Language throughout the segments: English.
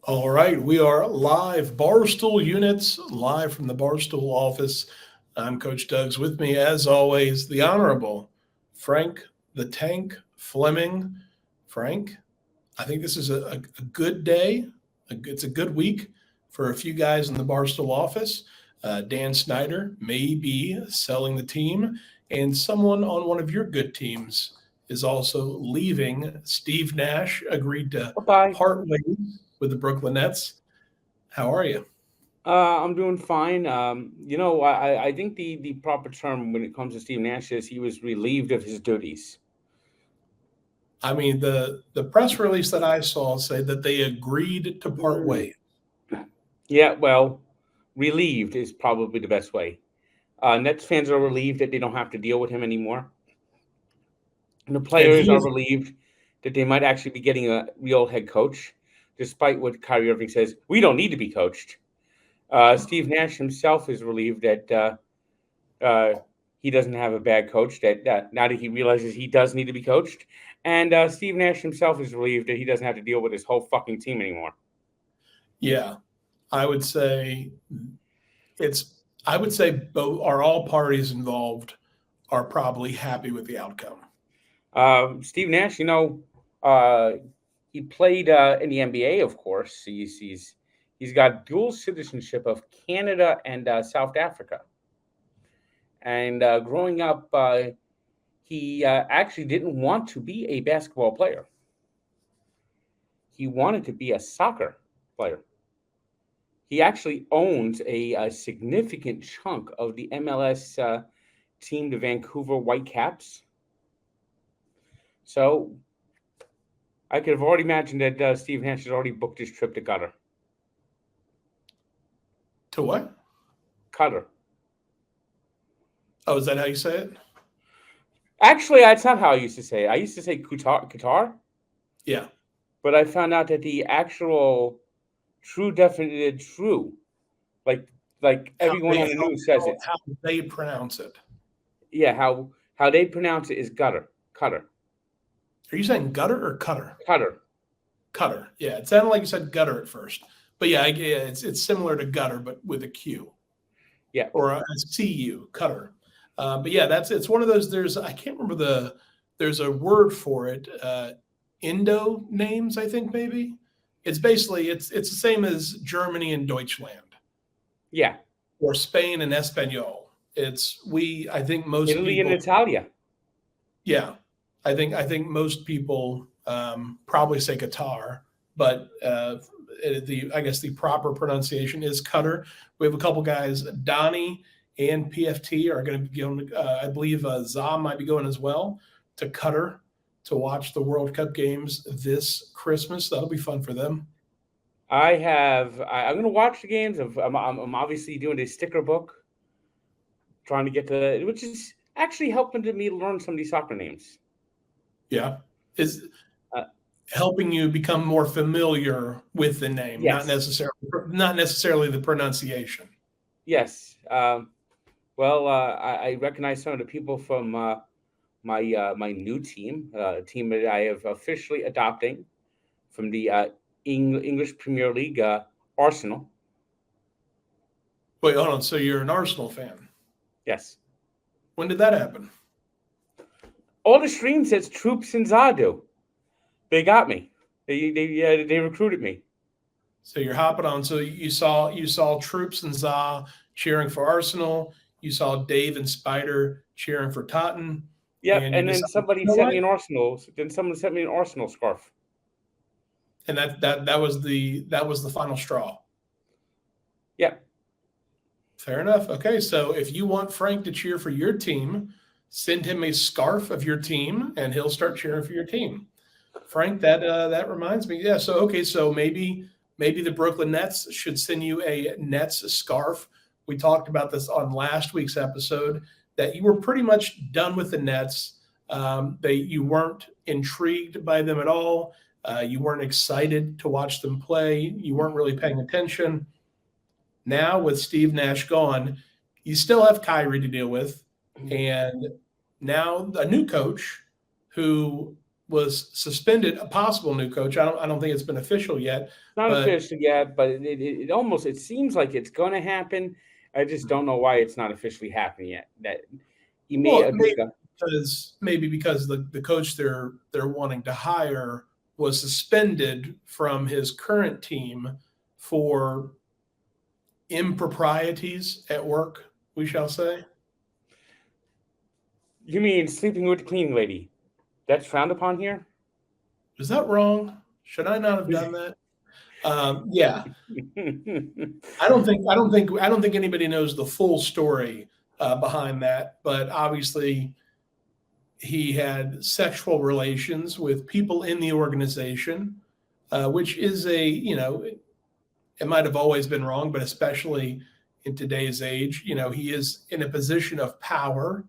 All right, we are live, Barstool units, live from the Barstool office. I'm Coach Doug's with me, as always, the Honorable Frank the Tank Fleming. Frank, I think this is a good day. It's a good week for a few guys in the Barstool office. Dan Snyder may be selling the team, and someone on one of your good teams is also leaving. Steve Nash agreed to Bye-bye. part ways with the Brooklyn Nets. How are you? I'm doing fine. I think the proper term when it comes to Steve Nash is he was relieved of his duties. I mean, the press release that I saw said that they agreed to part Mm. ways. Yeah, well, relieved is probably the best way. Nets fans are relieved that they don't have to deal with him anymore. And the And players he are is, relieved that they might actually be getting a real head coach, despite what Kyrie Irving says. We don't need to be coached. Steve Nash himself is relieved that he doesn't have a bad coach. That now that he realizes he does need to be coached, and Steve Nash himself is relieved that he doesn't have to deal with his whole fucking team anymore. yeah, I would say it's, I would say both are all parties involved are probably happy with the outcome. Steve Nash, uh, he played in the NBA, of course. He's got dual citizenship of Canada and South Africa. And growing up, he actually didn't want to be a basketball player. He wanted to be a soccer player. He actually owns a significant chunk of the MLS team, the Vancouver Whitecaps. So I could have already imagined that Steve Nash has already booked his trip to Qatar. To what? Qatar. Oh, is that how you say it? Actually, that's not how I used to say it. I used to say Qatar, Yeah. but I found out that the actual true definitive true, like How everyone they on the how, news says how, it. how they pronounce it. Yeah, how they pronounce it is Qatar, Are you saying gutter or cutter? Qatar. Cutter. Yeah, it sounded like you said gutter at first, but yeah, it's similar to gutter, but with a Q Yeah, or a CU, cutter. But yeah, that's it's one of those. There's I can't remember there's a word for it. Indo names, I think maybe. It's basically it's the same as Germany and Deutschland yeah. or Spain and Espanol. It's we. I think most Italy and people. Italia. Yeah, I think most people probably say Qatar, but the I guess the proper pronunciation is Qatar. We have a couple guys, Donnie and PFT are going to be going. I believe Zah might be going as well to Qatar to watch the World Cup games this Christmas. That'll be fun for them. I'm going to watch the games. I'm obviously doing a sticker book, trying to get to which is actually helping to me learn some of these soccer names. Yeah, is Uh, helping you become more familiar with the name, yes, not necessarily the pronunciation. yes. Well, I recognize some of the people from my new team, a team that I have officially adopting from the English Premier League, Arsenal. Wait, hold on. So you're an Arsenal fan? Yes. When did that happen? All the stream says Troops and Zadu. They got me. They recruited me. So you're hopping on. So you saw Troops and Za cheering for Arsenal. You saw Dave and Spider cheering for Tottenham, Yep. and you And then decided, somebody you know sent what? me an Arsenal. Then someone sent me an Arsenal scarf. And that was the final straw. Yep. Fair enough. Okay, so if you want Frank to cheer for your team, send him a scarf of your team, and he'll start cheering for your team. Frank, that reminds me. Yeah. So okay. So maybe the Brooklyn Nets should send you a Nets scarf. We talked about this on last week's episode that you were pretty much done with the Nets. You weren't intrigued by them at all. You weren't excited to watch them play. You weren't really paying attention. Now with Steve Nash gone, you still have Kyrie to deal with, and now a new coach who was suspended, a possible new coach. I don't think it's been official yet, Not but official yet, but it almost it seems like it's going to happen. I just don't know why it's not officially happening yet. That Ime well, Udoka. maybe because the coach they're wanting to hire was suspended from his current team for improprieties at work, we shall say. You mean sleeping with the cleaning lady? That's frowned upon here. Is that wrong? Should I not have done that? Yeah, I don't think anybody knows the full story behind that, but obviously he had sexual relations with people in the organization, which is it might have always been wrong, but especially in today's age, he is in a position of power,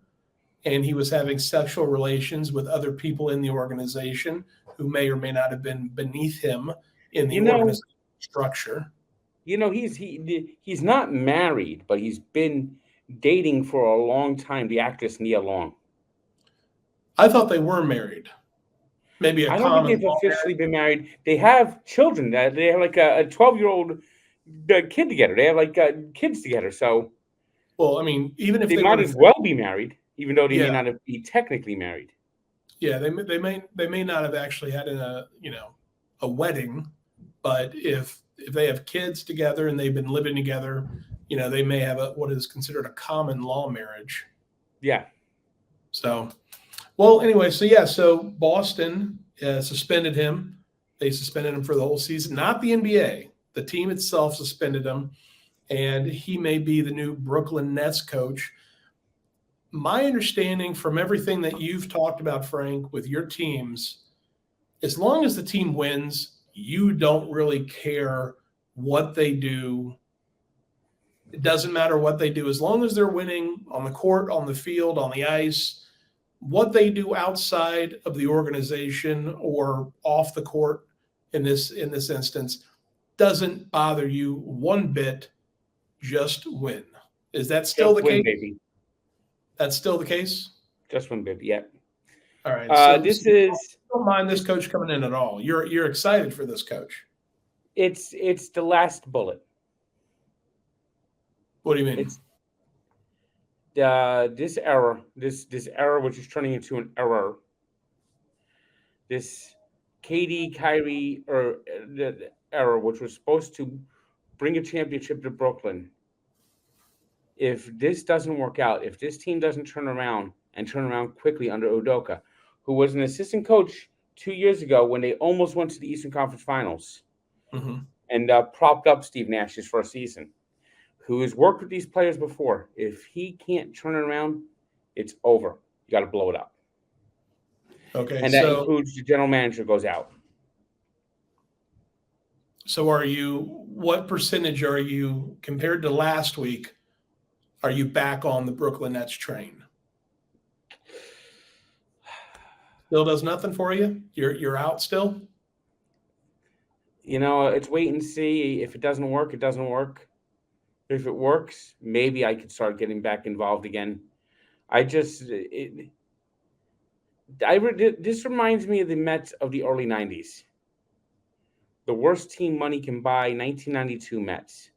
and he was having sexual relations with other people in the organization who may or may not have been beneath him in the you know, organization structure. he's not married, but he's been dating for a long time the actress Nia Long. I thought they were married. Maybe a I don't think common they've law officially marriage. been married. They have children. That they have like a 12-year-old kid together. They have like kids together. So Well, I mean, even if they they were might to, as well be married, even though they may yeah, not be technically married. yeah, they may not have actually had a wedding, but if they have kids together and they've been living together, they may have what is considered a common law marriage. Yeah. So, well, anyway, so yeah, so Boston suspended him. They suspended him for the whole season, not the NBA. The team itself suspended him, and he may be the new Brooklyn Nets coach. My understanding from everything that you've talked about, Frank, with your teams, as long as the team wins, you don't really care what they do. It doesn't matter what they do. As long as they're winning on the court, on the field, on the ice, what they do outside of the organization or off the court in this instance doesn't bother you one bit. Just win. Is that still Just the win, case? baby. That's still the case? Just win, baby. Yeah. All right. So This you is don't mind this coach coming in at all. You're excited for this coach. it's the last bullet. What do you mean? It's this error which is turning into an error. This KD Kyrie or the error which was supposed to bring a championship to Brooklyn. If this doesn't work out, if this team doesn't turn around quickly under Udoka, who was an assistant coach 2 years ago when they almost went to the Eastern Conference Finals Mm-hmm. and propped up Steve Nash's first season, who has worked with these players before, if he can't turn it around, it's over. You got to blow it up. Okay. And that includes the general manager goes out. So what percentage are you, compared to last week, are you back on the Brooklyn Nets train? Still does nothing for you? You're out still? It's wait and see. If it doesn't work, it doesn't work. If it works, maybe I could start getting back involved again. This reminds me of the Mets of the early 90s. The worst team money can buy, 1992 Mets,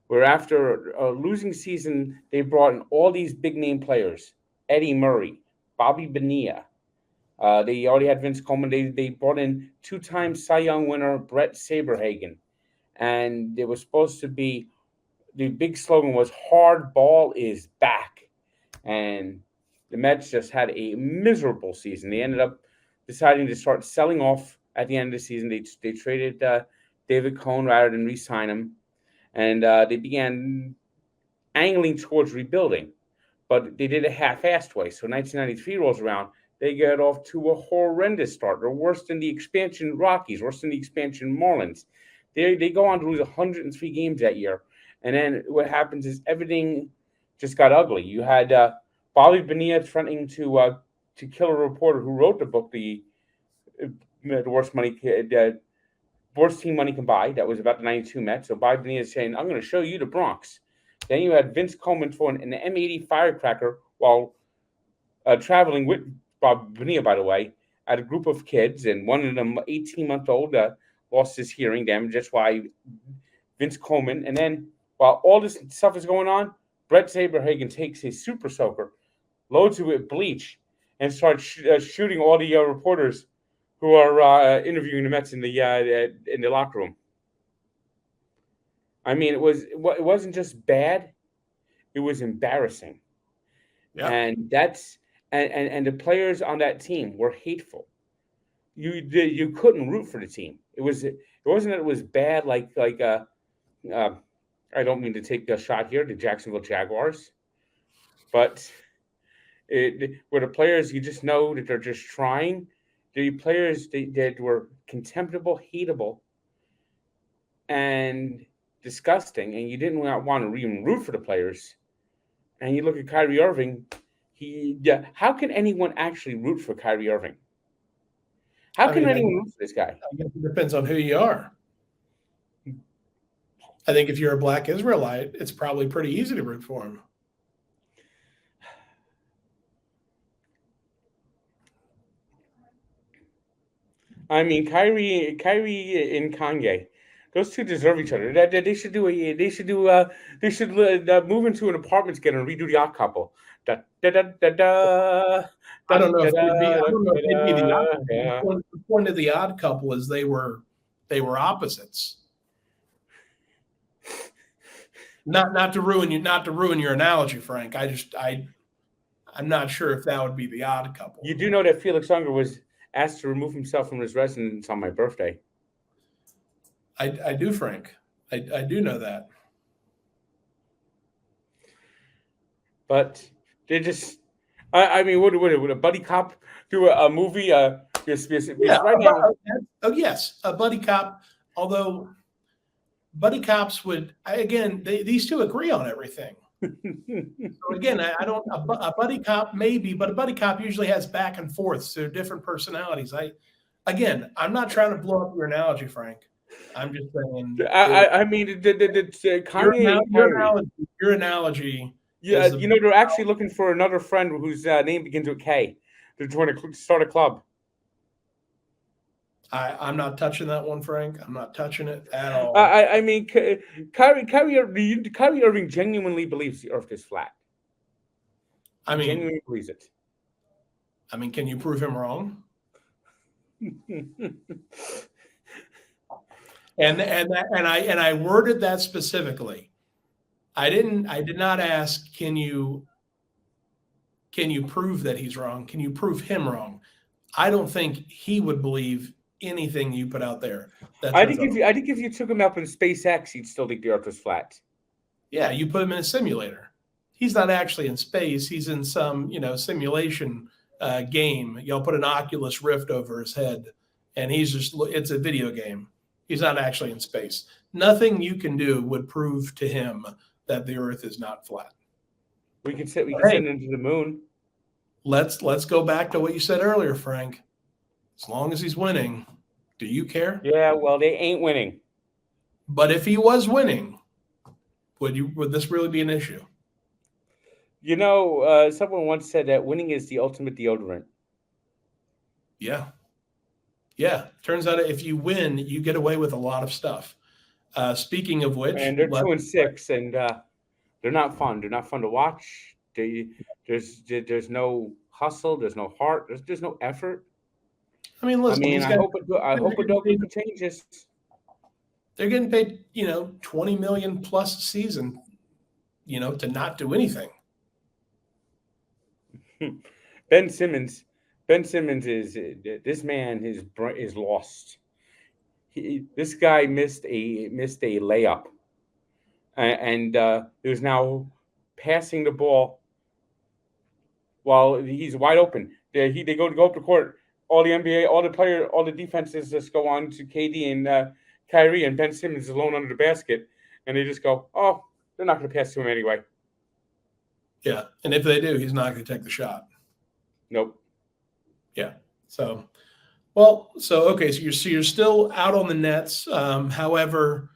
where after a losing season, they brought in all these big-name players, Eddie Murray, Bobby Bonilla. They already had Vince Coleman. They brought in two-time Cy Young winner Brett Saberhagen. And it was supposed to be, the big slogan was, hard ball is back. And the Mets just had a miserable season. They ended up deciding to start selling off at the end of the season. They traded David Cohn rather than re-sign him. And they began angling towards rebuilding. But they did it half-assed way. So 1993 rolls around. They get off to a horrendous start. They're worse than the expansion Rockies, worse than the expansion Marlins. They go on to lose 103 games that year. And then what happens is everything just got ugly. You had Bobby Bonilla threatening to kill a reporter who wrote the book, the worst team money can buy. That was about the 92 Mets. So Bobby Bonilla is saying, I'm going to show you the Bronx. Then you had Vince Coleman throwing an M80 firecracker while traveling with Bob Bonilla, by the way, at a group of kids, and one of them, 18-month-old, lost his hearing damage. That's why Vince Coleman. And then while all this stuff is going on, Brett Saberhagen takes his super soaker, loads it with bleach, and starts shooting all the reporters who are interviewing the Mets in the locker room. I mean, it wasn't just bad; it was embarrassing. Yeah. And that's and the players on that team were hateful. You couldn't root for the team. It wasn't that it was bad like I don't mean to take a shot here, the Jacksonville Jaguars, but where the players, you just know that they're just trying. The players that were contemptible, hateable, and disgusting, and you didn't want to even root for the players. And you look at Kyrie Irving, how can anyone actually root for Kyrie Irving? How can anyone root for this guy? I guess it depends on who you are. I think if you're a Black Israelite, it's probably pretty easy to root for him. I mean, Kyrie and Kanye, those two deserve each other. They should move into an apartment together and redo the Odd Couple. I don't know if they'd be the Odd Couple. The point of the Odd Couple is they were opposites. Not to ruin your analogy, Frank. I'm not sure if that would be the Odd Couple. You do know that Felix Unger was asked to remove himself from his residence on my birthday. I do, Frank. I do know that. But they just, I mean, would a buddy cop do a movie? Right now. Oh yes, a buddy cop. Although buddy cops would, these two agree on everything. So again, I don't. A buddy cop maybe, but a buddy cop usually has back and forth, so different personalities. I'm not trying to blow up your analogy, Frank. I'm just saying. I mean, Kanye. Your analogy. Yeah, they're actually looking for another friend whose name begins with K. They're trying to start a club. I'm not touching that one, Frank. I'm not touching it at all. I mean, Kyrie Irving genuinely believes the Earth is flat. Genuinely believes it. I mean, can you prove him wrong? and I worded that specifically. I did not ask, can you prove that he's wrong? Can you prove him wrong? I don't think he would believe anything you put out there. I think if you took him up in SpaceX, he'd still think the Earth was flat. Yeah, you put him in a simulator. He's not actually in space. He's in some simulation game. You'll put an Oculus Rift over his head, and it's a video game. He's not actually in space. Nothing you can do would prove to him that the Earth is not flat. We can send him to the moon. Let's go back to what you said earlier, Frank. As long as he's winning, do you care? Yeah, well, they ain't winning. But if he was winning, would this really be an issue? Someone once said that winning is the ultimate deodorant. Yeah. Yeah. Turns out if you win, you get away with a lot of stuff. Speaking of which, and they're 2-6, and they're not fun. They're not fun to watch. There's no hustle. There's no heart. There's no effort. I mean, listen. I hope Udoka changes. They're getting paid, $20 million plus a season, to not do anything. Ben Simmons is this man is lost. This guy missed a layup, and he was now passing the ball while he's wide open. They go up the court. All the NBA, all the defenses just go on to KD and Kyrie, and Ben Simmons is alone under the basket, and they just go, "Oh, they're not going to pass to him anyway." Yeah, and if they do, he's not going to take the shot. Nope. Yeah. So okay. So you're still out on the Nets. However,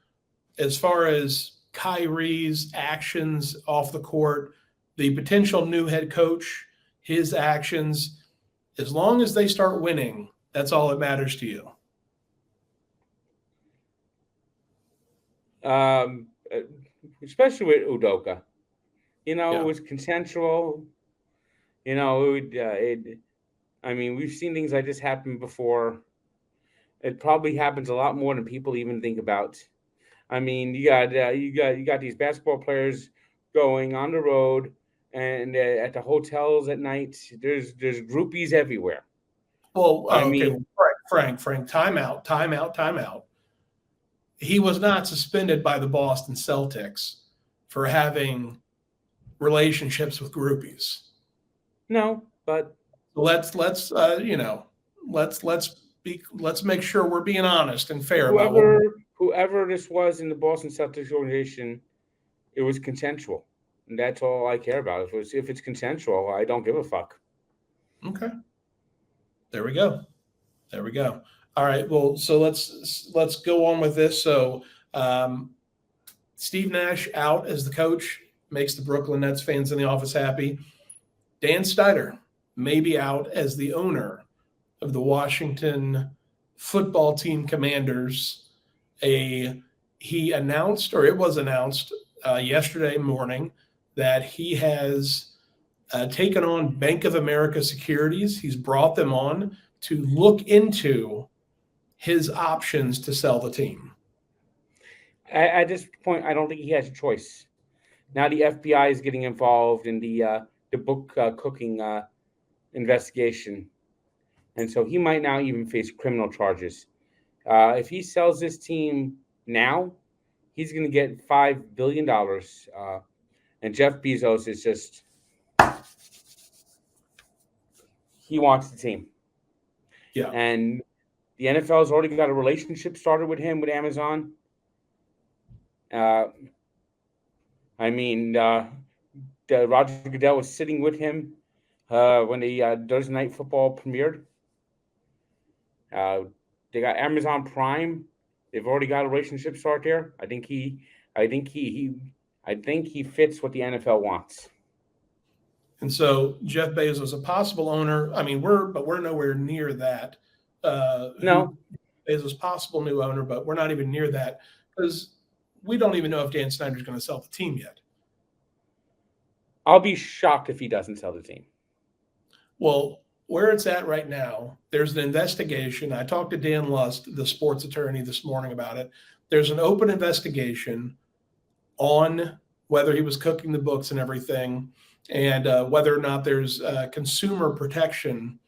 as far as Kyrie's actions off the court, the potential new head coach, his actions, As long as they start winning, that's all that matters to you. Especially with Udoka. It Yeah. was consensual. I mean, we've seen things like this happen before. It probably happens a lot more than people even think about. I mean, you got these basketball players going on the road and at the hotels at night. There's groupies everywhere. Well, I okay, mean, Frank, timeout. He was not suspended by the Boston Celtics for having relationships with groupies. no, but Let's make sure we're being honest and fair about whoever this was in the Boston Celtics organization, it was consensual. And that's all I care about. If it's consensual, I don't give a fuck. Okay. There we go. All right. Well, so let's go on with this. So Steve Nash out as the coach makes the Brooklyn Nets fans in the office happy. Dan Snyder may be out as the owner of the Washington football team Commanders. He announced, or it was announced yesterday morning, that he has taken on Bank of America Securities. He's brought them on to look into his options to sell the team. At this point, I don't think he has a choice. Now the FBI is getting involved in the book cooking investigation, and so he might now even face criminal charges. If he sells this team now, he's going to get $5 billion. And Jeff Bezos is just, he wants the team. Yeah. And the NFL has already got a relationship started with him, with Amazon. Roger Goodell was sitting with him when the Thursday Night Football premiered. They got Amazon Prime. They've already got a relationship start there. I think he fits what the NFL wants. And so Jeff Bezos, a possible owner. I mean, we're nowhere near that. No, Bezos, possible new owner, but we're not even near that because we don't even know if Dan Snyder's going to sell the team yet. I'll be shocked if he doesn't sell the team. Well, where it's at right now, there's an investigation. I talked to Dan Lust, the sports attorney, this morning about it. There's an open investigation on whether he was cooking the books and everything, and whether or not there's consumer protection,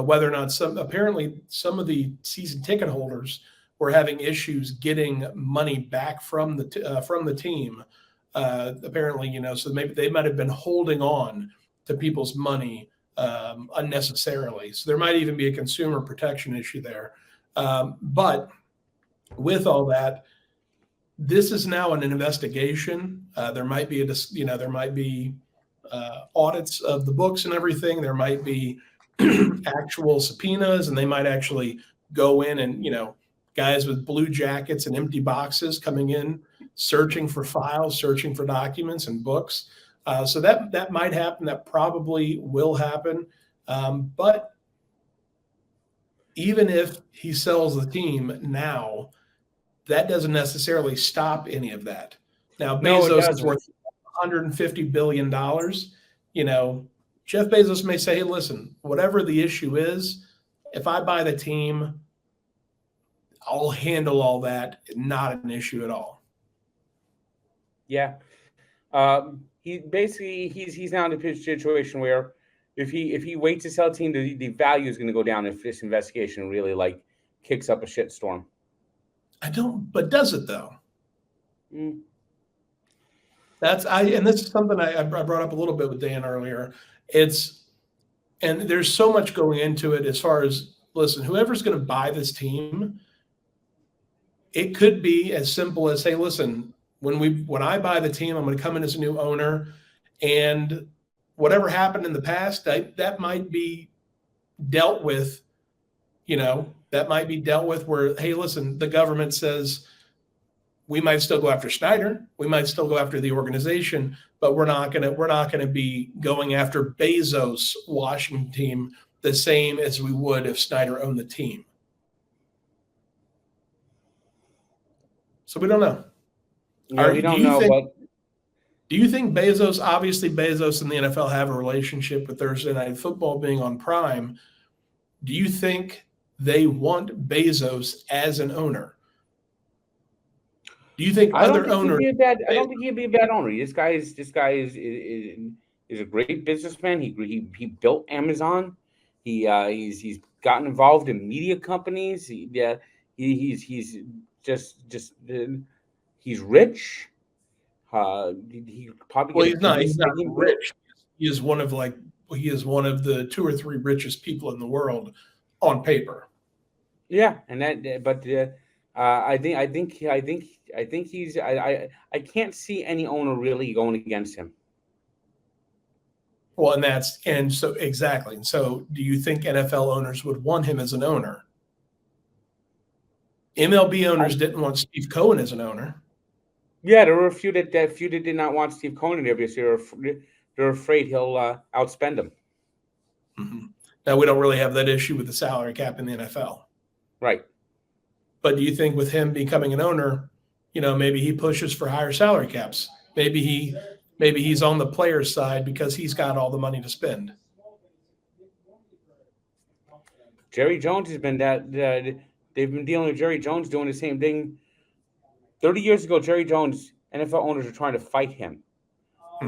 whether or not some of the season ticket holders were having issues getting money back from the team. Apparently, so maybe they might have been holding on to people's money unnecessarily. So there might even be a consumer protection issue there. But with all that, this is now an investigation. There might be audits of the books and everything. There might be actual subpoenas, and they might actually go in and guys with blue jackets and empty boxes coming in, searching for files, searching for documents and books. So that might happen. That probably will happen. But even if he sells the team now, that doesn't necessarily stop any of that. Now, Bezos is worth $150 billion. Jeff Bezos may say, hey, listen, whatever the issue is, if I buy the team, I'll handle all that. Not an issue at all. Yeah. He's now in a situation where if he waits to sell a team, the value is going to go down if this investigation really kicks up a shitstorm. But does it though? And this is something I brought up a little bit with Dan earlier. And there's so much going into it as far as, listen, whoever's going to buy this team, it could be as simple as, hey, listen, when I buy the team, I'm going to come in as a new owner, and whatever happened in the past, that might be dealt with, that might be dealt with where, hey, listen, the government says we might still go after Snyder, we might still go after the organization, but we're not going to be going after Bezos' Washington team the same as we would if Snyder owned the team. So we don't know. Yeah, we don't know, but do you think Bezos, obviously Bezos and the NFL have a relationship with Thursday Night Football being on Prime. Do you think they want Bezos as an owner? Do you think I other owners? I don't think he'd be a bad owner. This guy is a great businessman. He built Amazon. He's gotten involved in media companies. He's just he's rich. He probably Well, get a he's TV not stadium built. rich. He is one of the 2 or 3 richest people in the world on paper. Yeah, and but I think he's I can't see any owner really going against him. Well, and so exactly. And so, do you think NFL owners would want him as an owner? MLB owners didn't want Steve Cohen as an owner. Yeah, there were a few that did not want Steve Cohen there because they're afraid he'll outspend them. Mm-hmm. Now we don't really have that issue with the salary cap in the NFL, right? But do you think with him becoming an owner, maybe he pushes for higher salary caps? Maybe he's on the player's side because he's got all the money to spend. Jerry Jones has been they've been dealing with Jerry Jones doing the same thing. 30 years ago, Jerry Jones, NFL owners are trying to fight him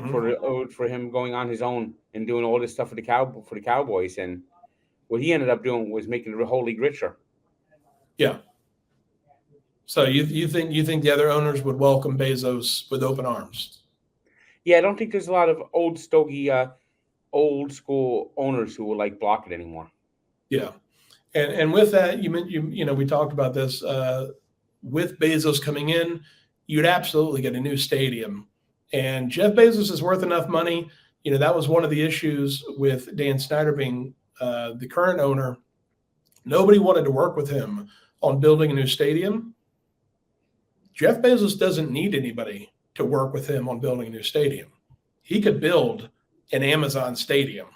for him going on his own and doing all this stuff for the Cowboys. And what he ended up doing was making the whole league richer. Yeah. So you think the other owners would welcome Bezos with open arms? Yeah, I don't think there's a lot of old school owners who will block it anymore. Yeah, and with that, we talked about this. With Bezos coming in, you'd absolutely get a new stadium, and Jeff Bezos is worth enough money. That was one of the issues with Dan Snyder being the current owner. Nobody wanted to work with him on building a new stadium. Jeff Bezos doesn't need anybody to work with him on building a new stadium. He could build an Amazon stadium.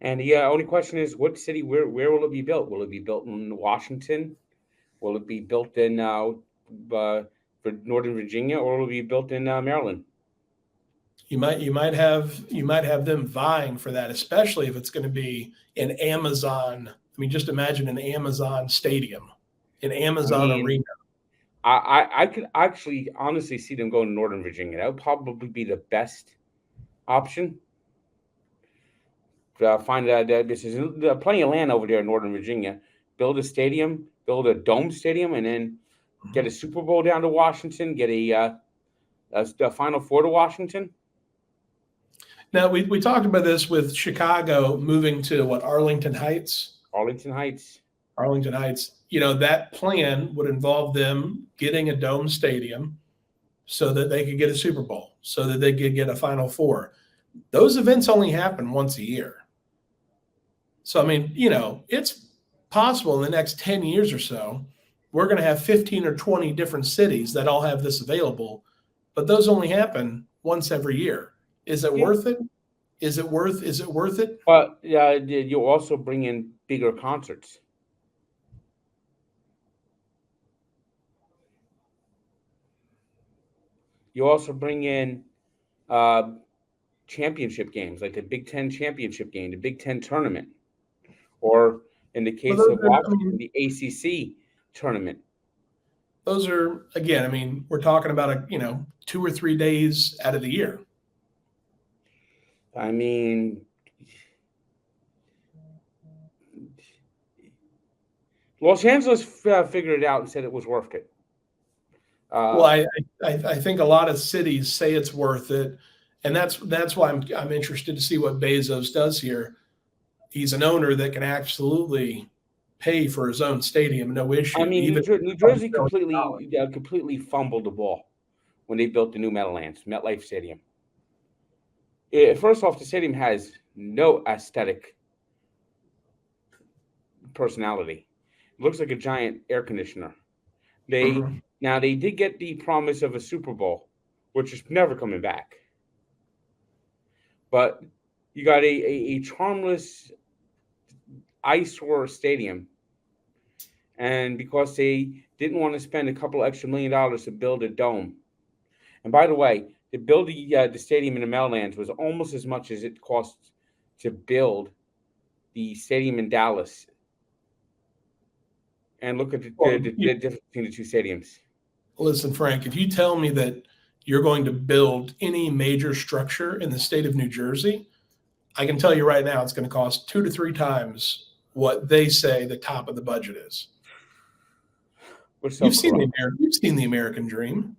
And the only question is, what city? Where will it be built? Will it be built in Washington? Will it be built in for Northern Virginia, or will it be built in Maryland? You might have them vying for that, especially if it's going to be an Amazon. I mean, just imagine an Amazon stadium, an Amazon arena. I could actually honestly see them going to Northern Virginia. That would probably be the best option. Find out that there's plenty of land over there in Northern Virginia. Build a stadium, build a dome stadium, and then get a Super Bowl down to Washington. Get a Final Four to Washington. Now we talked about this with Chicago moving to Arlington Heights. Arlington Heights. That plan would involve them getting a dome stadium so that they could get a Super Bowl, so that they could get a Final Four. Those events only happen once a year. So, I mean, it's possible in the next 10 years or so, we're going to have 15 or 20 different cities that all have this available, but those only happen once every year. Is it worth it? Is it worth it? But you also bring in bigger concerts. You also bring in championship games, like the Big Ten championship game, the Big Ten tournament, or in the case of Washington, the ACC tournament. Those are, again, we're talking about 2 or 3 days out of the year. I mean, Los Angeles figured it out and said it was worth it. Well, I think a lot of cities say it's worth it, and that's why I'm interested to see what Bezos does here. He's an owner that can absolutely pay for his own stadium, no issue. I mean, New Jersey completely fumbled the ball when they built the new MetLife Stadium. First off, the stadium has no aesthetic personality. It looks like a giant air conditioner. Now they did get the promise of a Super Bowl, which is never coming back. But You got a charmless eyesore stadium, and because they didn't want to spend a couple extra $1 million to build a dome. And by the way, to build the stadium in the Meadowlands was almost as much as it cost to build the stadium in Dallas. And look at the difference between the two stadiums. Listen, Frank, if you tell me that you're going to build any major structure in the state of New Jersey, I can tell you right now it's going to cost 2 to 3 times what they say the top of the budget is. So you've seen the American dream.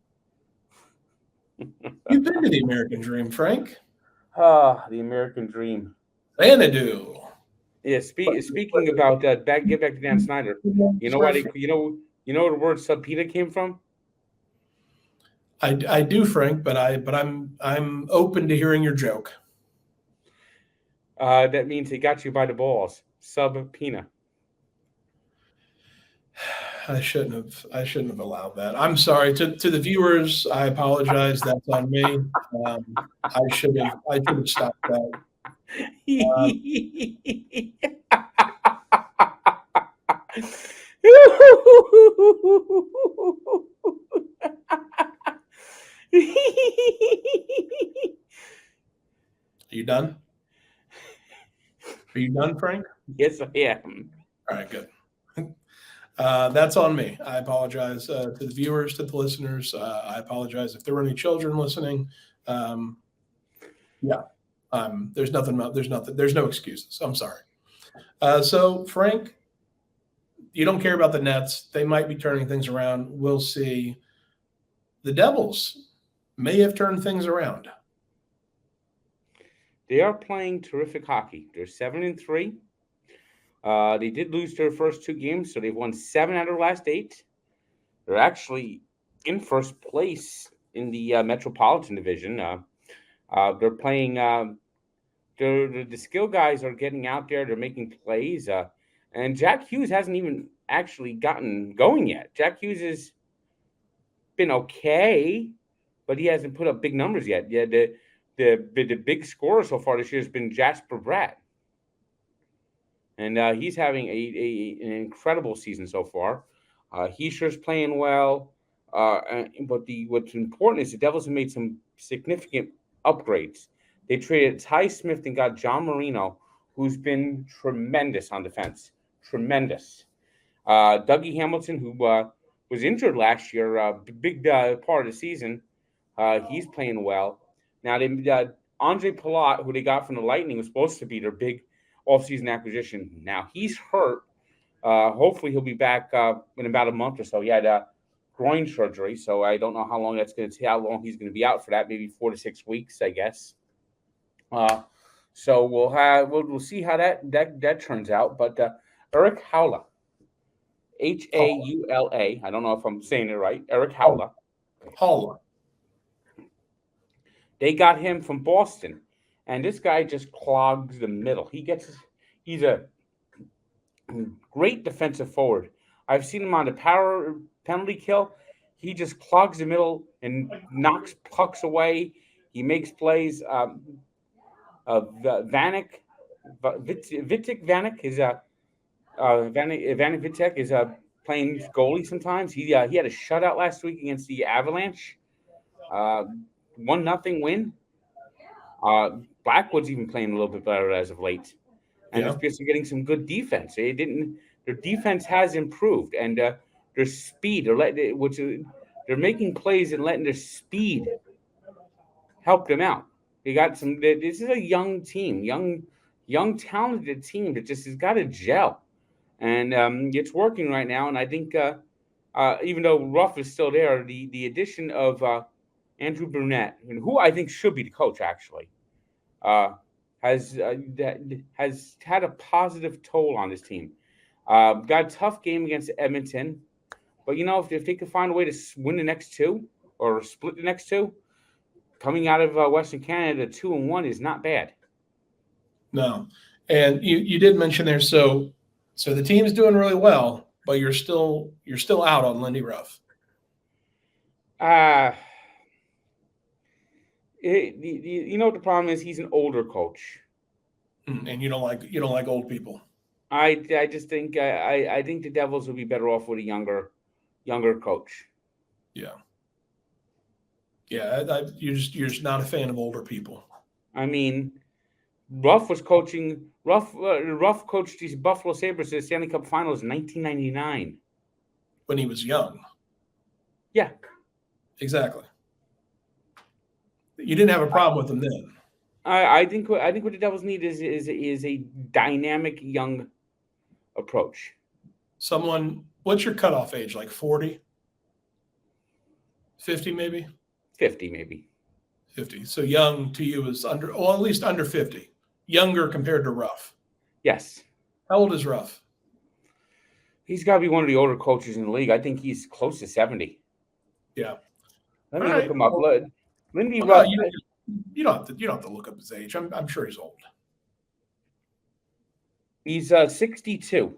You've been to the American dream, Frank. The American dream. Xanadu. Yeah. Speaking about that, get back to Dan Snyder. You know why you know where the word subpoena came from? I do, Frank, but I'm open to hearing your joke. That means he got you by the balls. Subpoena. I shouldn't have allowed that. I'm sorry to the viewers. I apologize. That's on me. I should have stopped that. Are you done? Are you done, Frank? Yes, I am. All right, good. That's on me. I apologize to the viewers, to the listeners. I apologize if there were any children listening. There's no excuses. I'm sorry. So, Frank, you don't care about the Nets. They might be turning things around. We'll see. The Devils may have turned things around. They are playing terrific hockey. They're 7-3. They did lose their first 2 games, so they've won 7 out of their last 8. They're actually in first place in the Metropolitan Division. They're playing. The skill guys are getting out there. They're making plays. And Jack Hughes hasn't even actually gotten going yet. Jack Hughes has been okay, but he hasn't put up big numbers yet. Yeah, the big scorer so far this year has been Jasper Bratt. And he's having an incredible season so far. Heischer's playing well. But what's important is the Devils have made some significant upgrades. They traded Ty Smith and got John Marino, who's been tremendous on defense. Tremendous. Dougie Hamilton, who was injured last year, big part of the season, he's playing well. Now, Andre Palat, who they got from the Lightning, was supposed to be their big offseason acquisition. Now, he's hurt. Hopefully, he'll be back in about a month or so. He had groin surgery, so I don't know how long that's going to take, how long he's going to be out for that, maybe 4 to 6 weeks, I guess. So we'll see how that turns out. But Eric Haula, Haula, I don't know if I'm saying it right. Eric Haula. Haula. They got him from Boston, and this guy just clogs the middle. He's a great defensive forward. I've seen him on the power penalty kill. He just clogs the middle and knocks pucks away. He makes plays. Vitek Vanek is Vanek Vitek is playing goalie sometimes. He had a shutout last week against the Avalanche. 1-0 win. Blackwood's even playing a little bit better as of late, and it's because they're getting some good defense. Their defense has improved, and their speed. They're making plays and letting their speed help them out. They got some. This is a young team, young talented team that just has got to gel, and it's working right now. And I think even though Ruff is still there, the addition of Andrew Brunette, who I think should be the coach, actually, has had a positive toll on his team. Got a tough game against Edmonton, but if they could find a way to win the next 2 or split the next 2, coming out of Western Canada, 2-1 is not bad. No, and you did mention there. So the team's doing really well, but you're still out on Lindy Ruff. What the problem is? He's an older coach. And you don't like old people. I just think I think the Devils would be better off with a younger coach. Yeah. Yeah, you're just not a fan of older people. I mean, Ruff coached these Buffalo Sabres to the Stanley Cup Finals in 1999. When he was young. Yeah. Exactly. You didn't have a problem with him then. I think what the Devils need is a dynamic young approach. What's your cutoff age? Like 40? 50 maybe? 50 maybe. 50. So young to you is at least under 50. Younger compared to Ruff. Yes. How old is Ruff? He's got to be one of the older coaches in the league. I think he's close to 70. Yeah. Let me look him up. Lindy Ruff. Ruff. You don't have to look up his age. I'm sure he's old. He's 62.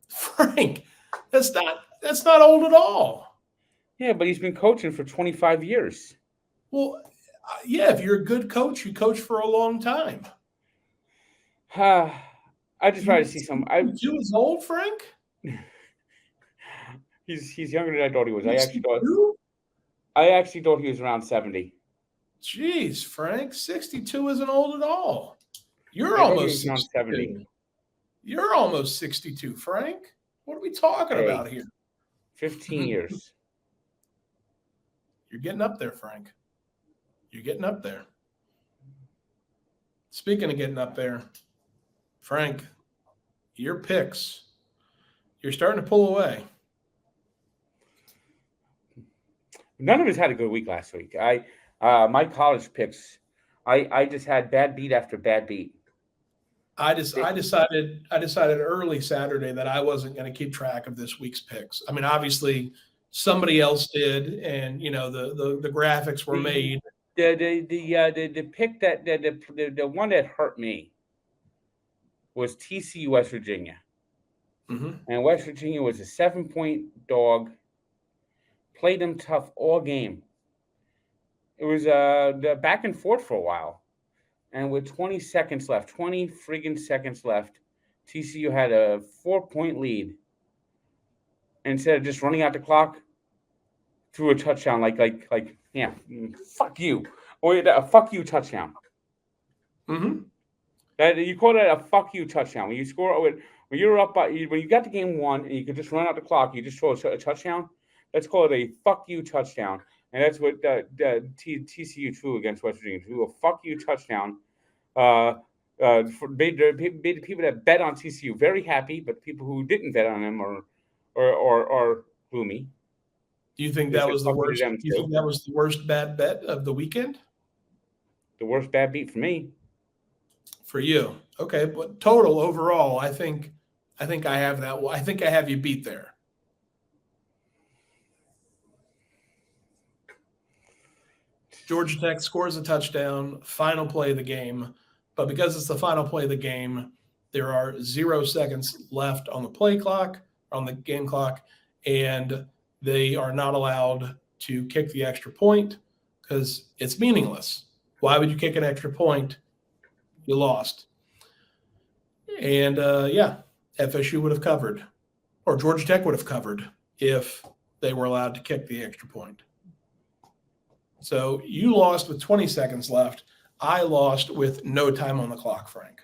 Frank, that's not old at all. Yeah, but he's been coaching for 25 years. Well, yeah, if you're a good coach, you coach for a long time. I just try to see some. You is old, Frank? He's younger than I thought he was. 62? I actually thought he was around 70. Jeez, Frank, 62 isn't old at all. You're almost 70. You're almost 62, Frank. What are we talking about here? 15 years. You're getting up there, Frank. You're getting up there. Speaking of getting up there, Frank, your picks, you're starting to pull away. None of us had a good week last week. My college picks, I just had bad beat after bad beat. I decided early Saturday that I wasn't going to keep track of this week's picks. I mean, obviously somebody else did, and the graphics were made. The pick the one that hurt me was TCU West Virginia, and West Virginia was a 7-point dog. Played them tough all game. It was the back and forth for a while. And with 20 friggin' seconds left, TCU had a 4-point lead. And instead of just running out the clock, threw a touchdown fuck you. Or a fuck you touchdown. That you call that a fuck you touchdown. When you score, when you're up when you got the game won and you could just run out the clock, you just throw a touchdown. Let's call it a fuck you touchdown. And that's what TCU threw against West Virginia. Threw a fuck you touchdown. Made the people that bet on TCU very happy, but people who didn't bet on them are gloomy. Do you think that was the worst? Do you think that was the worst bad bet of the weekend? The worst bad beat for me. For you, okay, but total overall, I think I have that. I think I have you beat there. Georgia Tech scores a touchdown, final play of the game. But because it's the final play of the game, there are 0 seconds left on the play clock, on the game clock, and they are not allowed to kick the extra point because it's meaningless. Why would you kick an extra point? You lost. And, FSU would have covered, or Georgia Tech would have covered if they were allowed to kick the extra point. So you lost with 20 seconds left. I lost with no time on the clock, Frank.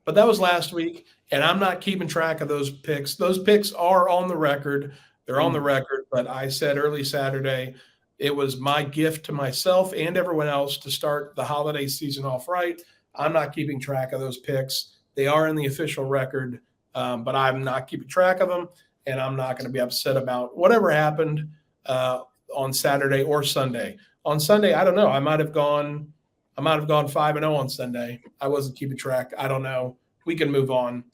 But that was last week, and I'm not keeping track of those picks. Those picks are on the record. They're on the record, but I said early Saturday it was my gift to myself and everyone else to start the holiday season off right. I'm not keeping track of those picks. They are in the official record, but I'm not keeping track of them, and I'm not going to be upset about whatever happened on Saturday or Sunday. On Sunday, I don't know. I might have gone 5-0 on Sunday. I wasn't keeping track. I don't know. We can move on.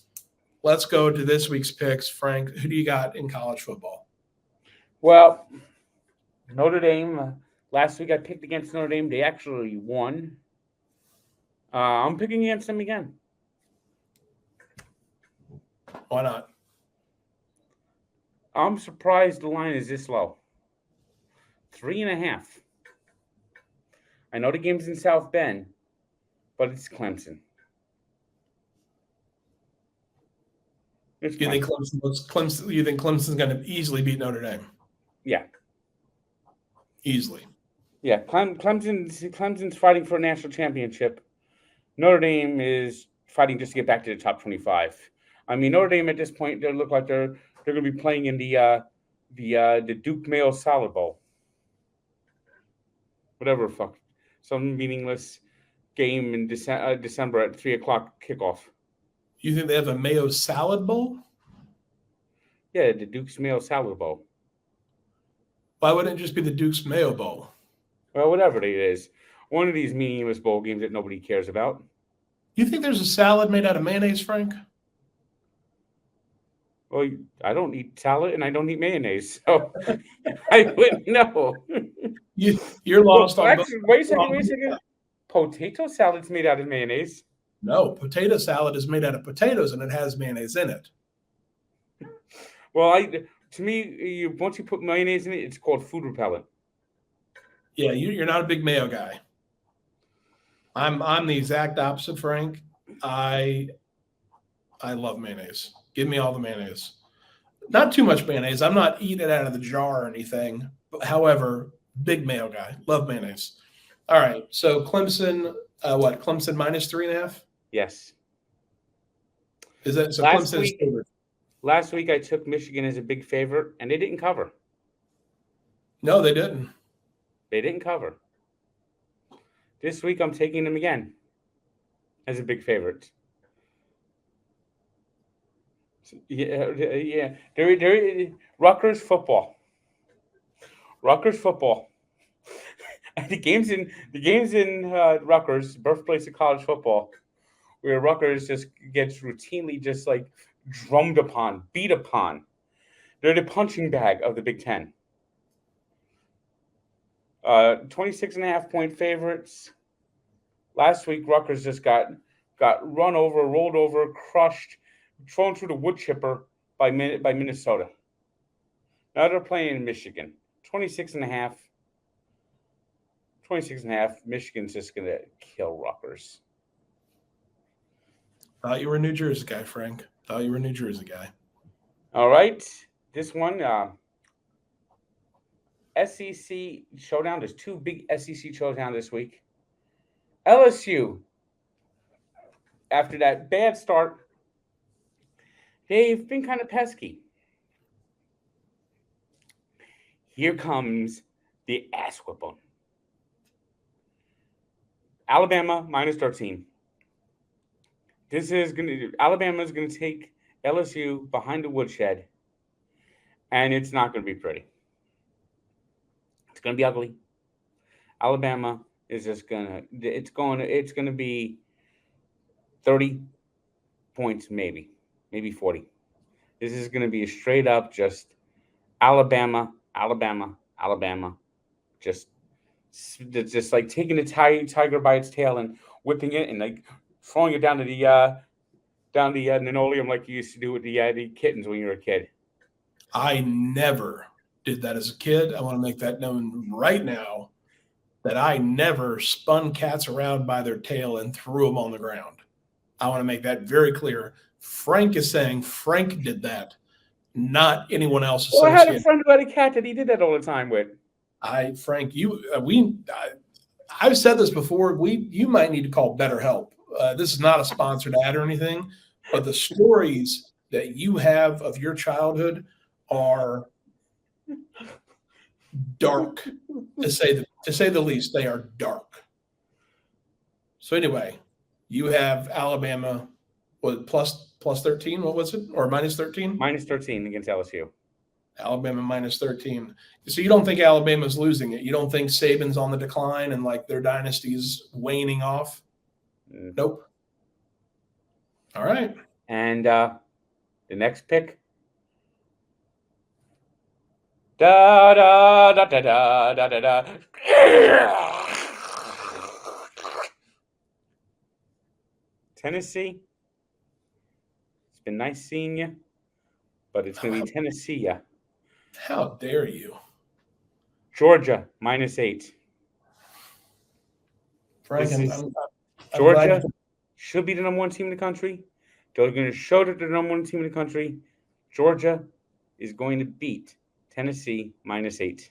Let's go to this week's picks. Frank, who do you got in college football? Well, Notre Dame. Last week I picked against Notre Dame. They actually won. I'm picking against them again. Why not? I'm surprised the line is this low. 3.5. I know the game's in South Bend, but it's Clemson. It's You think Clemson. You think Clemson's going to easily beat Notre Dame? Yeah. Easily. Yeah, Clemson's fighting for a national championship. Notre Dame is fighting just to get back to the top 25. I mean, Notre Dame at this point, they look like they're going to be playing in the Duke Mayo Salad Bowl, whatever the fuck, some meaningless game in December at 3:00 kickoff. You think they have a Mayo Salad Bowl? Yeah, the Duke's Mayo Salad Bowl. Why wouldn't it just be the Duke's Mayo Bowl? Well, whatever it is, one of these meaningless bowl games that nobody cares about. You think there's a salad made out of mayonnaise, Frank? Well, I don't eat salad and I don't eat mayonnaise, so I wouldn't know. You're lost on both. Wait a second. Potato salad's made out of mayonnaise. No, potato salad is made out of potatoes and it has mayonnaise in it. Well, to me, once you put mayonnaise in it, it's called food repellent. Yeah, you're not a big mayo guy. I'm the exact opposite, Frank. I love mayonnaise. Give me all the mayonnaise. Not too much mayonnaise. I'm not eating it out of the jar or anything. But, however, big mayo guy. Love mayonnaise. All right. So Clemson, Clemson minus 3.5? Yes. Is that so? Clemson's favorite. Last week I took Michigan as a big favorite, and they didn't cover. No, they didn't. They didn't cover. This week I'm taking them again as a big favorite. Yeah. Rutgers football. The games in Rutgers, birthplace of college football, where Rutgers just gets routinely just like drummed upon, beat upon. They're the punching bag of the Big Ten. 26.5-point favorites. Last week, Rutgers just got run over, rolled over, crushed, thrown through the wood chipper by Minnesota. Now they're playing in Michigan. 26.5. Michigan's just going to kill Rutgers. Thought you were a New Jersey guy, Frank. Thought you were a New Jersey guy. All right. This one, SEC showdown. There's two big SEC showdown this week. LSU, after that bad start, they've been kind of pesky. Here comes the ass whooping. Alabama minus 13. Alabama is gonna take LSU behind the woodshed, and it's not gonna be pretty. It's gonna be ugly. Alabama is just gonna be 30 points, maybe 40. This is gonna be a straight up just Alabama, just like taking the tiger by its tail and whipping it and like throwing it down the linoleum like you used to do with the kittens when you were a kid. I never did that as a kid. I want to make that known right now that I never spun cats around by their tail and threw them on the ground. I want to make that very clear. Frank is saying Frank did that, not anyone else. Well, I had a friend who had a cat that he did that all the time with. Frank, I've said this before. You might need to call BetterHelp. This is not a sponsored ad or anything, but the stories that you have of your childhood are dark, to say the least. They are dark. So anyway, you have Alabama, plus 13? What was it? Or minus 13? Minus 13 against LSU. Alabama minus 13. So you don't think Alabama's losing it? You don't think Saban's on the decline and like their dynasty's waning off? Nope. All right. And the next pick. Da da da da da da da da. Tennessee. It's been nice seeing you, but it's going to be Tennessee. How dare you? Georgia minus 8. Frank, I'm glad Georgia you. should be the number one team in the country. They're going to show that they're the number one team in the country. Georgia is going to beat Tennessee -8.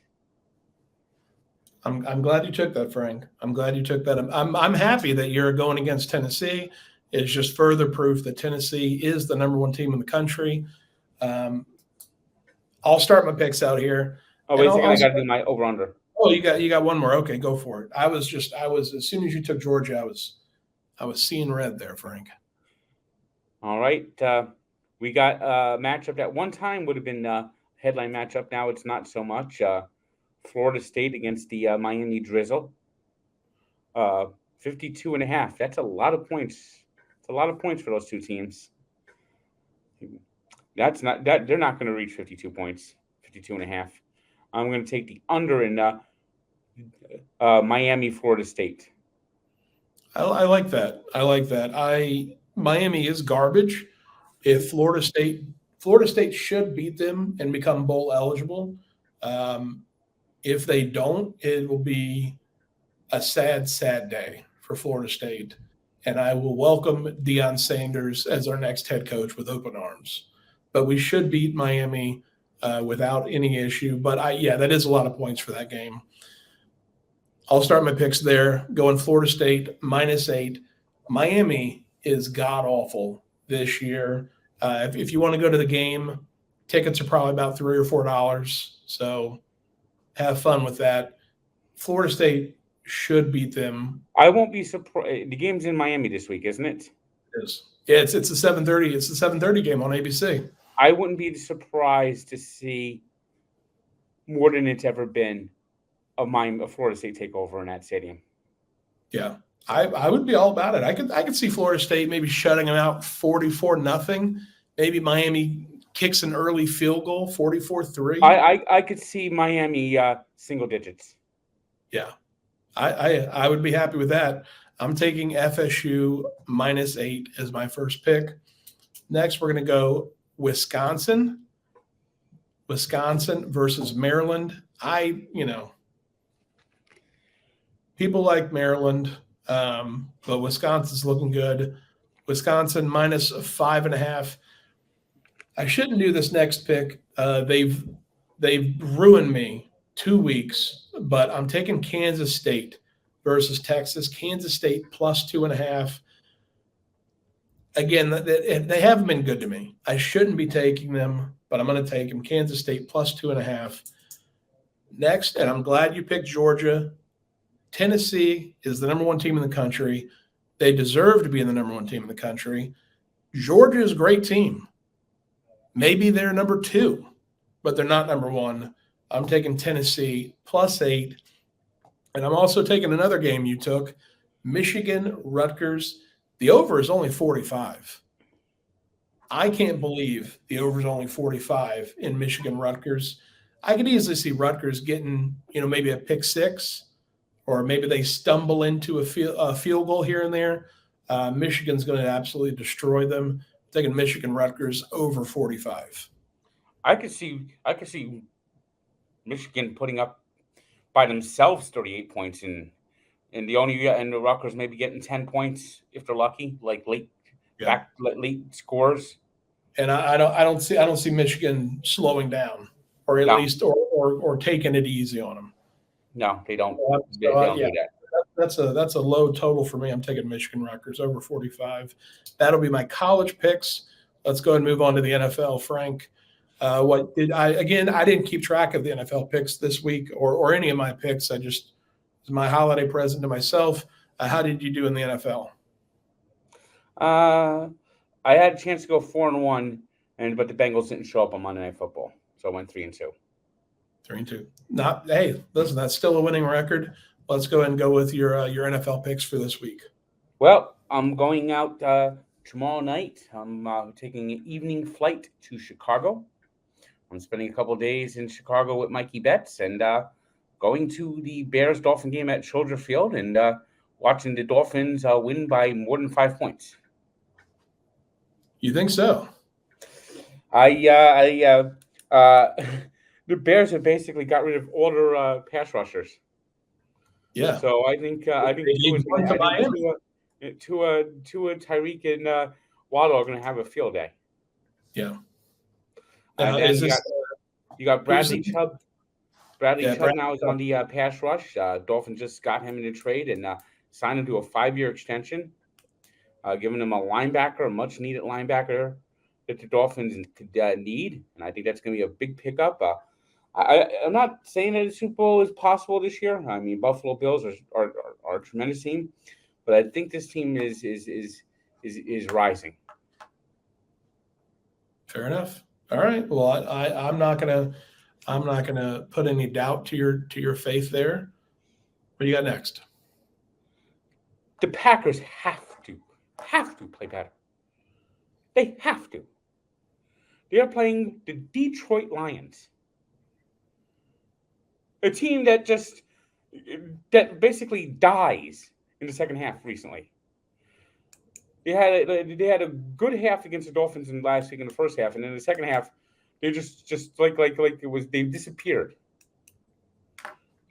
I'm glad you took that, Frank. I'm glad you took that. I'm happy that you're going against Tennessee. It's just further proof that Tennessee is the number one team in the country. I'll start my picks out here. Oh, wait a second. I got to do my over-under. Oh, you got one more. Okay, go for it. I was as soon as you took Georgia, I was seeing red there, Frank. All right. We got a matchup that one time would have been a headline matchup. Now it's not so much. Florida State against the Miami Drizzle. 52.5. That's a lot of points. It's a lot of points for those two teams. They're not going to reach 52 points, 52.5. I'm going to take the under in Miami, Florida State. I like that. Miami is garbage. If Florida State should beat them and become bowl eligible. If they don't, it will be a sad, sad day for Florida State. And I will welcome Deion Sanders as our next head coach with open arms. But we should beat Miami without any issue. But that is a lot of points for that game. I'll start my picks there. Going Florida State -8. Miami is god awful this year. If you want to go to the game, tickets are probably about $3 or $4. So have fun with that. Florida State should beat them. I won't be surprised. The game's in Miami this week, isn't it? It is. Yeah, it's a 7:30. It's a 7:30 game on ABC. I wouldn't be surprised to see more than it's ever been a Florida State takeover in that stadium. Yeah, I would be all about it. I could see Florida State maybe shutting them out 44-0. Maybe Miami kicks an early field goal, 44-3. I could see Miami single digits. Yeah, I would be happy with that. I'm taking FSU -8 as my first pick. Next, we're going to go Wisconsin versus Maryland. People like Maryland, but Wisconsin's looking good. Wisconsin -5.5. I shouldn't do this next pick. They've ruined me 2 weeks, but I'm taking Kansas State versus Texas. Kansas State +2.5. Again, they haven't been good to me. I shouldn't be taking them, but I'm going to take them. Kansas State +2.5. Next, and I'm glad you picked Georgia. Tennessee is the number one team in the country. They deserve to be in the number one team in the country. Georgia is a great team. Maybe they're number 2, but they're not number 1. I'm taking Tennessee +8. And I'm also taking another game you took, Michigan, Rutgers. The over is only 45. I can't believe the over is only 45 in Michigan, Rutgers. I could easily see Rutgers getting, maybe a pick 6, or maybe they stumble into a field goal here and there. Michigan's going to absolutely destroy them. I'm taking Michigan, Rutgers over 45. I could see Michigan putting up by themselves 38 points and the Rutgers maybe getting 10 points if they're lucky, like late scores. And I don't see Michigan slowing down, or at least or taking it easy on them. No, they don't. They don't do that. That's a low total for me. I'm taking Michigan, Rutgers over 45. That'll be my college picks. Let's go and move on to the NFL, Frank. I didn't keep track of the NFL picks this week or any of my picks. It's my holiday present to myself. How did you do in the NFL? I had a chance to go 4-1, but the Bengals didn't show up on Monday Night Football, so I went 3-2. 3-2. Listen, that's still a winning record. Let's go ahead and go with your NFL picks for this week. Well, I'm going out tomorrow night. I'm taking an evening flight to Chicago. I'm spending a couple of days in Chicago with Mikey Betts and going to the Bears-Dolphin game at Soldier Field and watching the Dolphins win by more than 5 points. You think so? The Bears have basically got rid of all their pass rushers. Yeah. So I think They Tua's gave one gonna, to Miami. Tua, Tyreek, and Waddle are going to have a field day. Yeah. And Now, then is this you got who's Bradley Chubb. Bradley yeah, Chubb Brad? now is on the pass rush. Dolphins just got him in a trade and signed him to a 5-year extension, giving him a linebacker, a much needed linebacker that the Dolphins could need. And I think that's going to be a big pickup. I'm not saying that the Super Bowl is possible this year. I mean, Buffalo Bills are a tremendous team, but I think this team is rising. Fair enough. All right. Well, I'm not gonna put any doubt to your faith there. What do you got next? The Packers have to play better. They have to. They are playing the Detroit Lions, a team that basically dies in the second half recently. They had a good half against the Dolphins in last week in the first half, and in the second half, they just like it was they disappeared.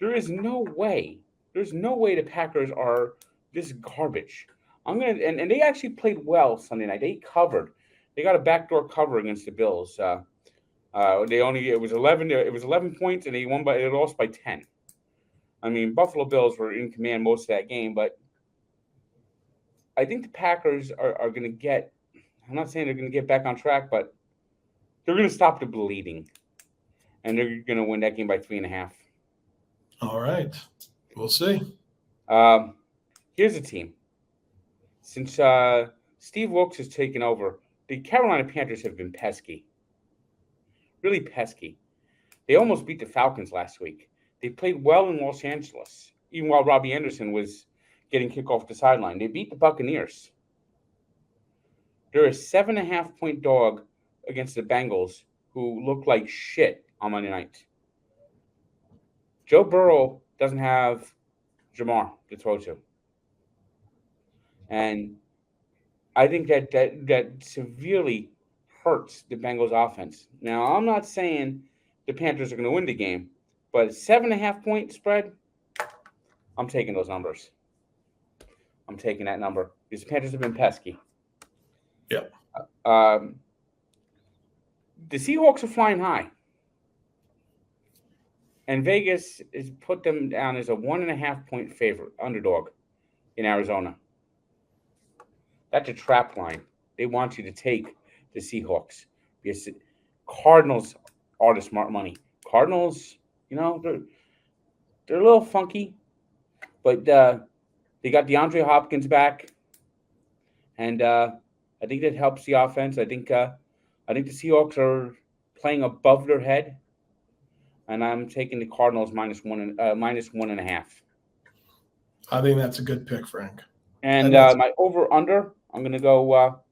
There's no way the Packers are this garbage. And they actually played well Sunday night. They covered. They got a backdoor cover against the Bills. It was 11 points, and they lost by 10. I mean, Buffalo Bills were in command most of that game, but I think the Packers are going to get. I'm not saying they're going to get back on track, but they're going to stop the bleeding, and they're going to win that game by 3.5. All right. We'll see. Here's a team. Since Steve Wilkes has taken over, the Carolina Panthers have been pesky. Really pesky. They almost beat the Falcons last week. They played well in Los Angeles, even while Robbie Anderson was getting kicked off the sideline. They beat the Buccaneers. They're a 7.5-point dog against the Bengals, who look like shit on Monday night. Joe Burrow doesn't have Jamar to throw to. And I think that severely hurts the Bengals offense. Now, I'm not saying the Panthers are going to win the game, but 7.5-point spread, I'm taking those numbers. I'm taking that number because the Panthers have been pesky. Yeah. The Seahawks are flying high. And Vegas has put them down as a 1.5-point favorite, underdog in Arizona. That's a trap line. They want you to take the Seahawks because Cardinals are the smart money. Cardinals, they're a little funky, but they got DeAndre Hopkins back, and I think that helps the offense. I think the Seahawks are playing above their head, and I'm taking the Cardinals minus 1.5. I think that's a good pick, Frank. And my over/under, I'm going to go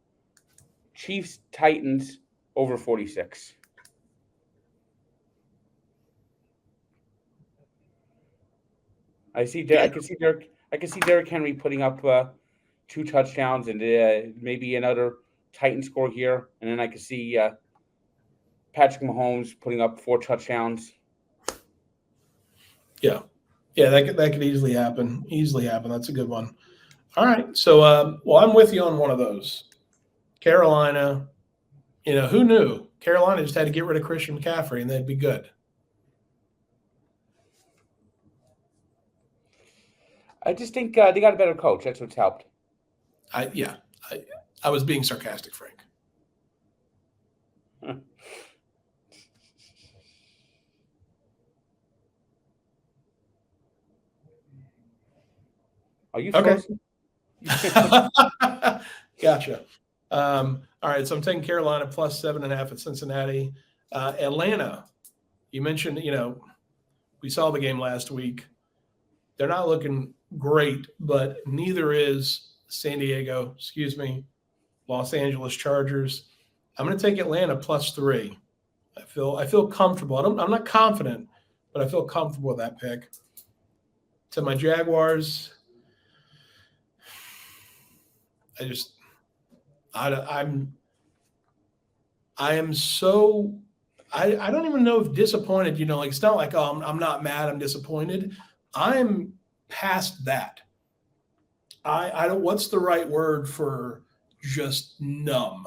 Chiefs Titans over 46. I can see Derrick Henry putting up 2 touchdowns and maybe another Titan score here, and then I can see Patrick Mahomes putting up 4 touchdowns. Yeah, that could easily happen. That's a good one. All right, so I'm with you on one of those. Carolina, who knew? Carolina just had to get rid of Christian McCaffrey and they'd be good. I just think they got a better coach. That's what's helped. I was being sarcastic, Frank. Are you okay? Gotcha. All right, so I'm taking Carolina plus 7.5 at Cincinnati. Atlanta, you mentioned, we saw the game last week. They're not looking great, but neither is Los Angeles Chargers. I'm going to take Atlanta plus 3. I feel comfortable. I'm not confident, but I feel comfortable with that pick. To my Jaguars, I don't even know if disappointed, it's not like, oh, I'm not mad, I'm disappointed. I'm past that, I don't. What's the right word for just numb?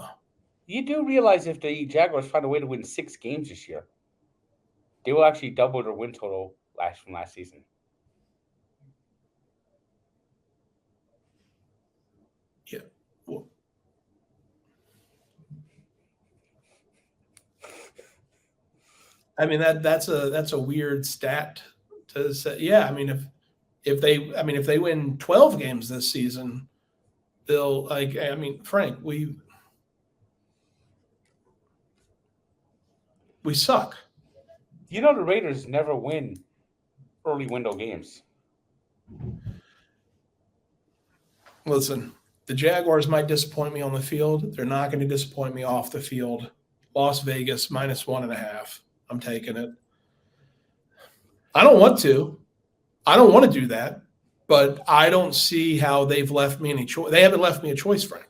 You do realize if the Jaguars find a way to win 6 games this year, they will actually double their win total from last season. Yeah. Well, I mean that's a weird stat to say. Yeah, I mean if they win 12 games this season, they'll like. I mean, Frank, we suck. You know the Raiders never win early window games. Listen, the Jaguars might disappoint me on the field. They're not going to disappoint me off the field. Las Vegas -1.5. I'm taking it. I don't want to. I don't want to do that, but I don't see how they've left me any choice. They haven't left me a choice, Frank.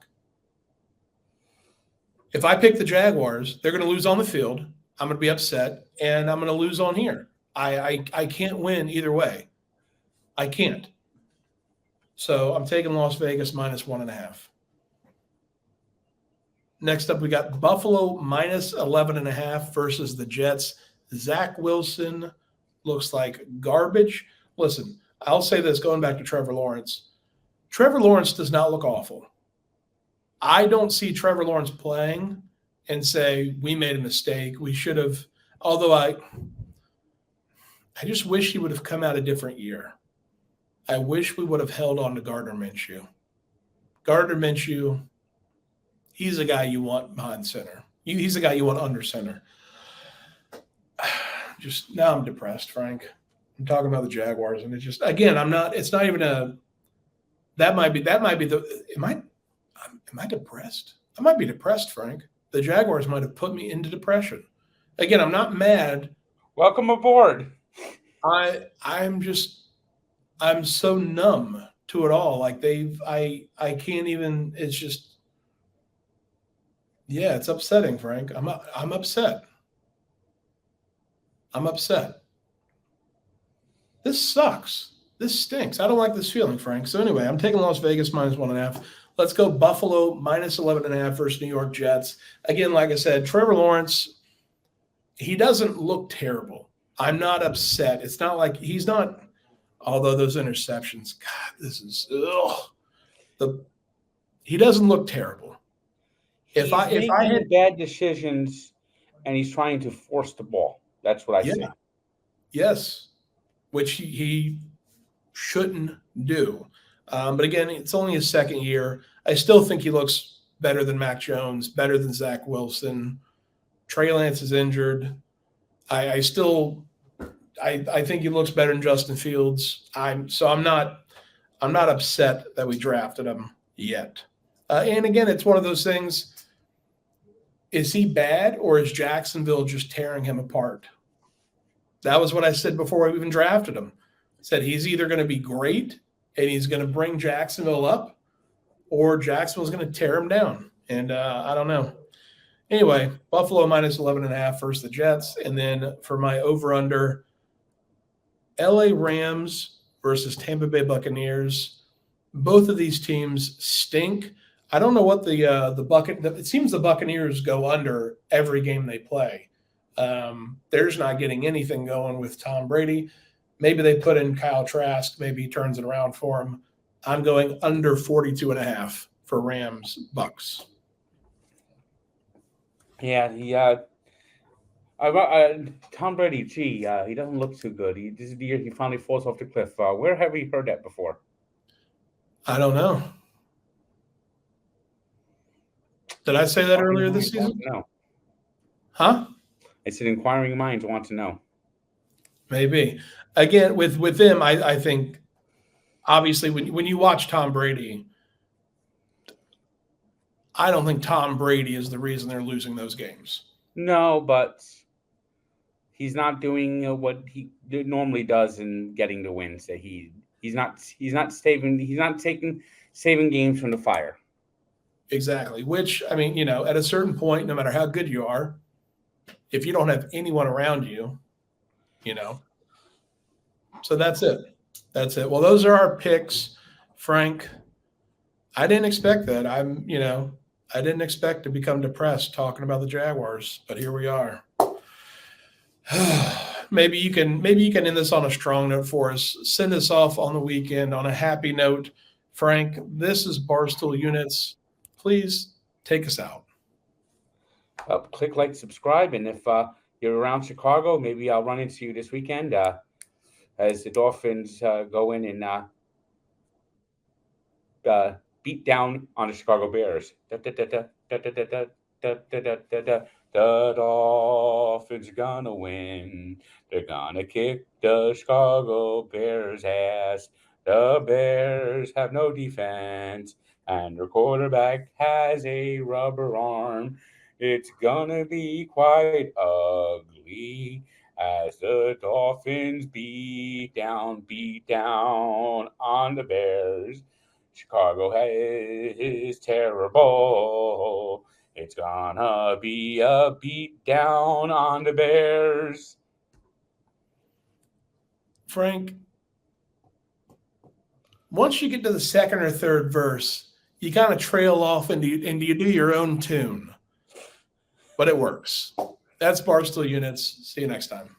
If I pick the Jaguars, they're going to lose on the field. I'm going to be upset, and I'm going to lose on here. I can't win either way. I can't. So I'm taking Las Vegas -1.5. Next up, we got Buffalo -11.5 versus the Jets. Zach Wilson looks like garbage. Listen, I'll say this going back to Trevor Lawrence. Trevor Lawrence does not look awful. I don't see Trevor Lawrence playing and say, we made a mistake. We should have, although I just wish he would have come out a different year. I wish we would have held on to Gardner Minshew. Gardner Minshew, he's a guy you want behind center. He's a guy you want under center. Just now I'm depressed, Frank. I'm talking about the Jaguars, and it's just, again, I'm not, it's not even a, that might be the, am I depressed? I might be depressed, Frank. The Jaguars might have put me into depression. Again, I'm not mad. Welcome aboard. I'm so numb to it all. Like I can't even, it's just, yeah, it's upsetting, Frank. I'm upset. I'm upset. This sucks. This stinks. I don't like this feeling, Frank. So anyway, I'm taking Las Vegas -1.5. Let's go Buffalo -11.5 versus New York Jets. Again, like I said, Trevor Lawrence, he doesn't look terrible. I'm not upset. It's not like he's not, although those interceptions, God, this is, he doesn't look terrible. If I had bad decisions and he's trying to force the ball, that's what I say. Yes, which he shouldn't do. But again, it's only his second year. I still think he looks better than Mac Jones, better than Zach Wilson. Trey Lance is injured. I think he looks better than Justin Fields. I'm not upset that we drafted him yet. And again, it's one of those things. Is he bad, or is Jacksonville just tearing him apart? That was what I said before we even drafted him. I said he's either going to be great and he's going to bring Jacksonville up, or Jacksonville's going to tear him down. And I don't know. Anyway, Buffalo -11.5 versus the Jets. And then for my over-under, LA Rams versus Tampa Bay Buccaneers. Both of these teams stink. I don't know what it seems the Buccaneers go under every game they play. They're just not getting anything going with Tom Brady. Maybe they put in Kyle Trask. Maybe he turns it around for him. I'm going under 42.5 for Rams Bucks. Yeah, Tom Brady, he doesn't look too good. This is the year he finally falls off the cliff. Where have we heard that before? I don't know. Did I say that earlier this season? No. Huh? I said inquiring minds want to know. Maybe. Again, with them, I think, obviously, when you watch Tom Brady, I don't think Tom Brady is the reason they're losing those games. No, but he's not doing what he normally does in getting the wins. That he's not saving games from the fire. Exactly. Which, I mean, at a certain point, no matter how good you are, if you don't have anyone around you, so that's it. That's it. Well, those are our picks, Frank. I didn't expect that. I didn't expect to become depressed talking about the Jaguars, but here we are. maybe you can end this on a strong note for us. Send us off on the weekend on a happy note. Frank, this is Barstool Units. Please take us out. Click like, subscribe, and if you're around Chicago, maybe I'll run into you this weekend as the Dolphins go in and beat down on the Chicago Bears. The Dolphins are gonna win. They're gonna kick the Chicago Bears' ass. The Bears have no defense, and their quarterback has a rubber arm. It's gonna be quite ugly as the Dolphins beat down on the Bears. Chicago is terrible. It's gonna be a beat down on the Bears. Frank, once you get to the second or third verse, you kind of trail off and you do your own tune. But it works. That's Barstool Units. See you next time.